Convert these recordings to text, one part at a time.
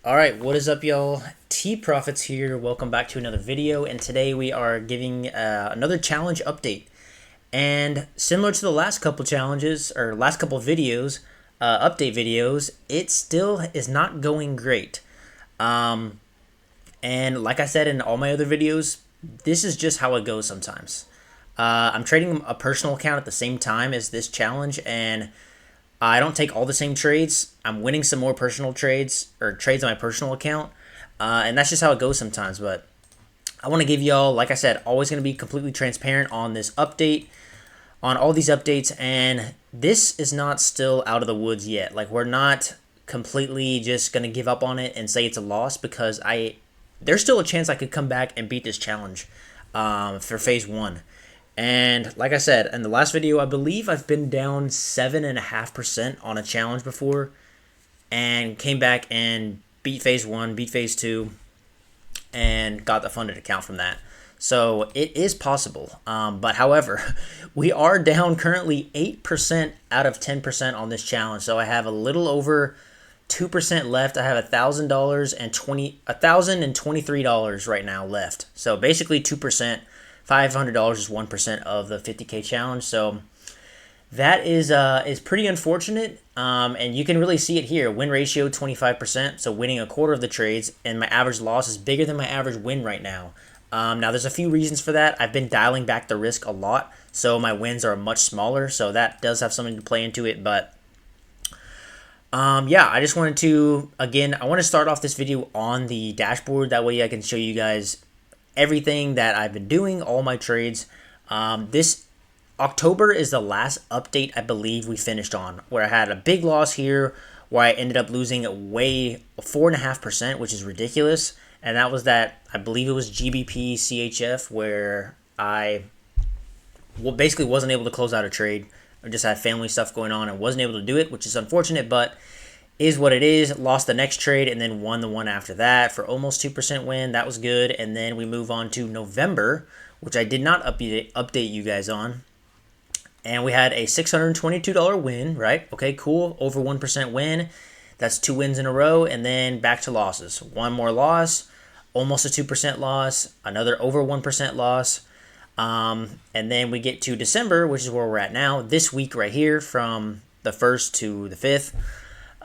All right, what is up, y'all? Profitz here. Welcome back to another video, and today we are giving another challenge update. And similar to the last couple challenges or last couple videos, update videos, it still is not going great. Um, and like I said in all my other videos, this is just how it goes sometimes. I'm trading a personal account at the same time as this challenge, and I don't take all the same trades. I'm winning some more personal trades or trades on my personal account, and that's just how it goes sometimes. But I want to give y'all, like I said, always going to be completely transparent on this update, on all these updates, and this is not still out of the woods yet. Like, we're not completely just going to give up on it and say it's a loss, because there's still a chance I could come back and beat this challenge for phase one. And like I said in the last video, I believe I've been down 7.5% on a challenge before, and came back and beat phase one, beat phase two, and got the funded account from that. So it is possible. But however, we are down currently 8% out of 10% on this challenge. So I have a little over 2% left. I have $1,023 right now left. So basically 2%. $500 is 1% of the 50K challenge. So that is pretty unfortunate. And you can really see it here. Win ratio 25%, so winning a quarter of the trades, and my average loss is bigger than my average win right now. Now there's a few reasons for that. I've been dialing back the risk a lot, so my wins are much smaller. So that does have something to play into it. But yeah, I just wanted to, again, I want to start off this video on the dashboard. That way I can show you guys everything that I've been doing, all my trades. This October is the last update I believe we finished on, where I had a big loss here, where I ended up losing way 4.5%, which is ridiculous. And that was that, I believe it was GBP CHF, where I basically wasn't able to close out a trade. I just had family stuff going on and wasn't able to do it, which is unfortunate, but is what it is. Lost the next trade and then won the one after that for almost 2% win. That was good. And then we move on to November, which I did not update you guys on. And we had a $622 win, right? Okay, cool. Over 1% win. That's 2 wins in a row. And then back to losses. One more loss, almost a 2% loss, another over 1% loss. And then we get to December, which is where we're at now. This week right here, from the 1st to the 5th.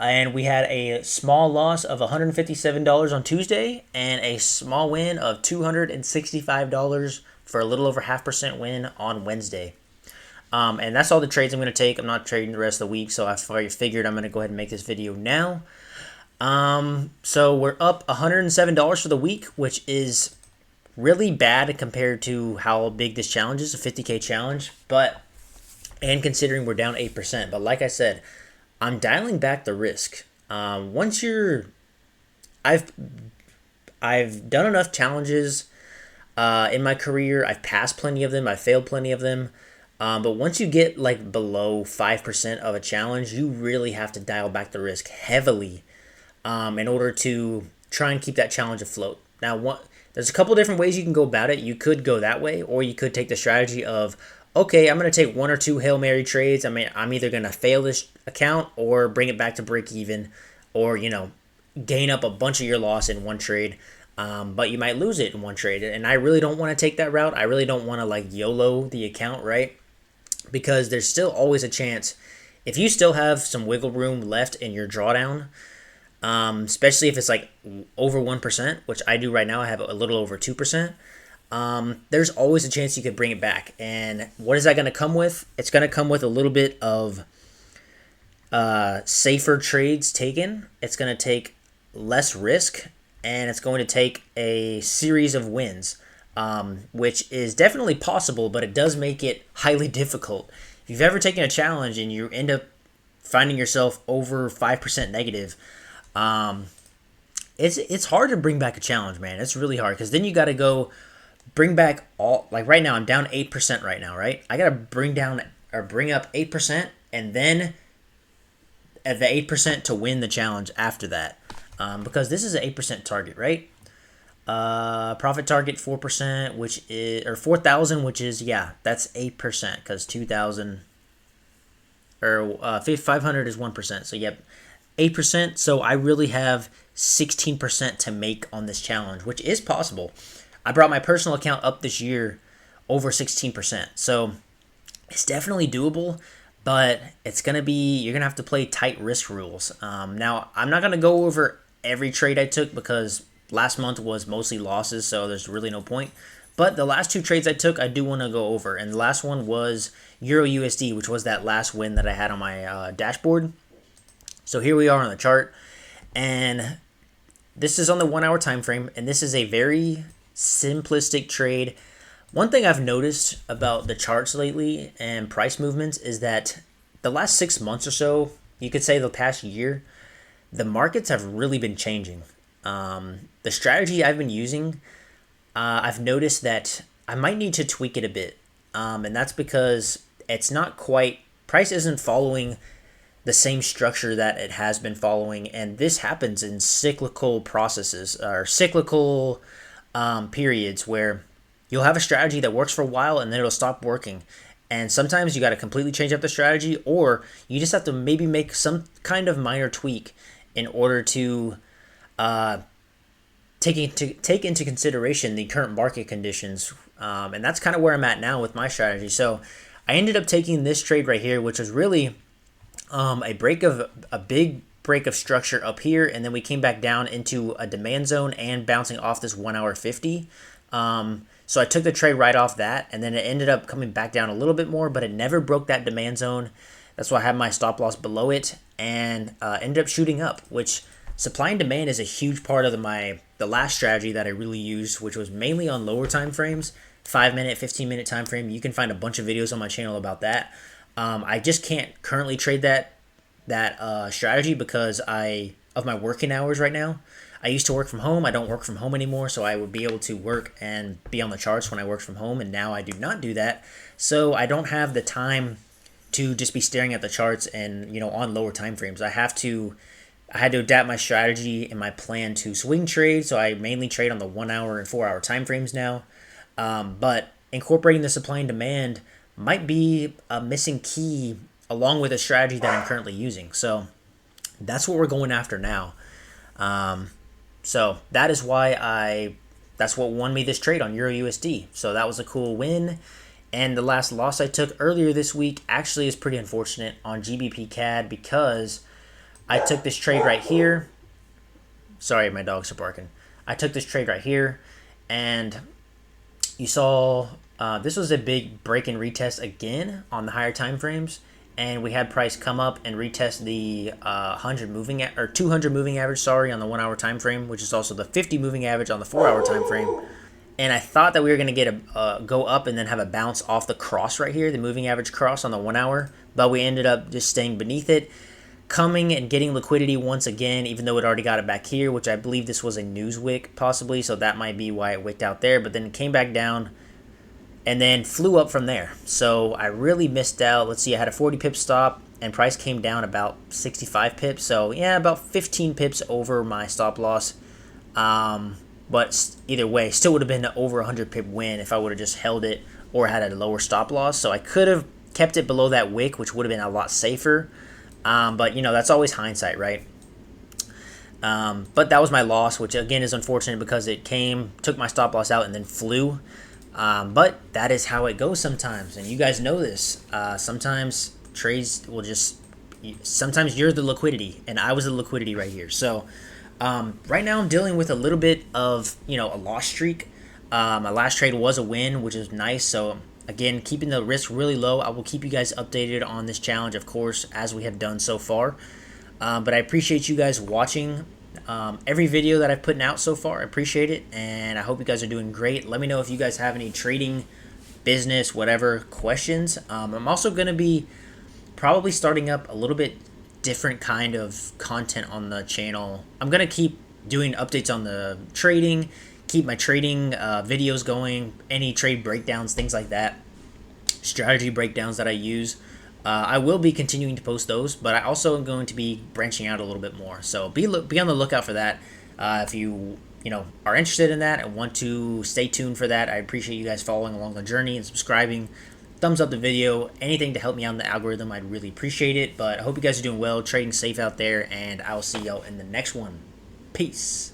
And we had a small loss of $157 on Tuesday and a small win of $265 for a little over 0.5% win on Wednesday. And that's all the trades I'm going to take. I'm not trading the rest of the week, so I figured I'm going to go ahead and make this video now. So we're up $107 for the week, which is really bad compared to how big this challenge is, a 50K challenge. And considering we're down 8%. But like I said, I'm dialing back the risk. I've done enough challenges in my career. I've passed plenty of them. I've failed plenty of them. But once you get like below 5% of a challenge, you really have to dial back the risk heavily in order to try and keep that challenge afloat. Now, there's a couple different ways you can go about it. You could go that way, or you could take the strategy of, okay, I'm going to take 1 or 2 Hail Mary trades. I mean, I'm either going to fail this account or bring it back to break even, or, gain up a bunch of your loss in one trade. But you might lose it in one trade. And I really don't want to take that route. I really don't want to like YOLO the account, right? Because there's still always a chance, if you still have some wiggle room left in your drawdown, especially if it's like over 1%, which I do right now. I have a little over 2%. There's always a chance you could bring it back. And what is that going to come with? It's going to come with a little bit of safer trades taken. It's going to take less risk, and it's going to take a series of wins, which is definitely possible, but it does make it highly difficult. If you've ever taken a challenge and you end up finding yourself over 5% negative, it's hard to bring back a challenge, man. It's really hard, because then you got to go bring back all, like right now I'm down 8% right now, right? I gotta bring up 8%, and then at the 8% to win the challenge after that, because this is an 8% target, right? Profit target 4%, which is, or 4,000, which is, yeah, that's 8%, because 2,000 or 500 is 1%. So yep, 8%. So I really have 16% to make on this challenge, which is possible. I brought my personal account up this year over 16%. So it's definitely doable, but it's going to be, you're going to have to play tight risk rules. Now, I'm not going to go over every trade I took because last month was mostly losses, so there's really no point. But the last two trades I took, I do want to go over. And the last one was Euro USD, which was that last win that I had on my dashboard. So here we are on the chart. And this is on the 1 hour time frame. And this is a very simplistic trade. One thing I've noticed about the charts lately and price movements is that the last 6 months or so, you could say the past year, the markets have really been changing. The strategy I've been using, I've noticed that I might need to tweak it a bit. And that's because it's not quite, price isn't following the same structure that it has been following. And this happens in cyclical processes or cyclical periods where you'll have a strategy that works for a while and then it'll stop working. And sometimes you got to completely change up the strategy, or you just have to maybe make some kind of minor tweak in order to take into consideration the current market conditions. And that's kind of where I'm at now with my strategy. So I ended up taking this trade right here, which was really a big break of structure up here, and then we came back down into a demand zone and bouncing off this 1 hour 50. So I took the trade right off that, and then it ended up coming back down a little bit more, but it never broke that demand zone. That's why I had my stop loss below it, and ended up shooting up, which supply and demand is a huge part of the last strategy that I really used, which was mainly on lower time frames, 5-minute, 15-minute time frame. You can find a bunch of videos on my channel about that. I just can't currently trade that strategy because of my working hours right now. I used to work from home. I don't work from home anymore, so I would be able to work and be on the charts when I worked from home, and now I do not do that. So I don't have the time to just be staring at the charts and, on lower time frames. I had to adapt my strategy and my plan to swing trade, so I mainly trade on the 1 hour and 4 hour time frames now. But incorporating the supply and demand might be a missing key along with a strategy that I'm currently using. So that's what we're going after now. So that is why that's what won me this trade on Euro USD. So that was a cool win. And the last loss I took earlier this week actually is pretty unfortunate on GBP CAD because I took this trade right here. Sorry, my dogs are barking. I took this trade right here, and you saw this was a big break and retest again on the higher time frames. And we had price come up and retest the 200 moving average, on the 1 hour time frame, which is also the 50 moving average on the 4 hour time frame. And I thought that we were going to get a go up and then have a bounce off the cross right here, the moving average cross on the 1 hour, but we ended up just staying beneath it, coming and getting liquidity once again, even though it already got it back here, which I believe this was a news wick possibly, so that might be why it wicked out there, but then it came back down and then flew up from there. So I really missed out. Let's see, I had a 40 pip stop and price came down about 65 pips. So yeah, about 15 pips over my stop loss. But either way, still would have been an over 100 pip win if I would have just held it or had a lower stop loss. So I could have kept it below that wick, which would have been a lot safer. But that's always hindsight, right? But that was my loss, which again is unfortunate because it took my stop loss out and then flew. But that is how it goes sometimes, and you guys know this. Sometimes trades will sometimes you're the liquidity, and I was the liquidity right here. So right now I'm dealing with a little bit of a loss streak. My last trade was a win, which is nice. So again, keeping the risk really low. I will keep you guys updated on this challenge, of course, as we have done so far. But I appreciate you guys watching every video that I've put out so far. I appreciate it, and I hope you guys are doing great. Let me know if you guys have any trading, business, whatever questions. I'm also going to be probably starting up a little bit different kind of content on the channel. I'm going to keep doing updates on the trading, keep my trading videos going, any trade breakdowns, things like that, strategy breakdowns that I use. I will be continuing to post those, but I also am going to be branching out a little bit more. So be on the lookout for that. If you are interested in that and want to stay tuned for that, I appreciate you guys following along the journey and subscribing. thumbs up the video. Anything to help me out in the algorithm, I'd really appreciate it. But I hope you guys are doing well, trading safe out there, and I'll see y'all in the next one. Peace.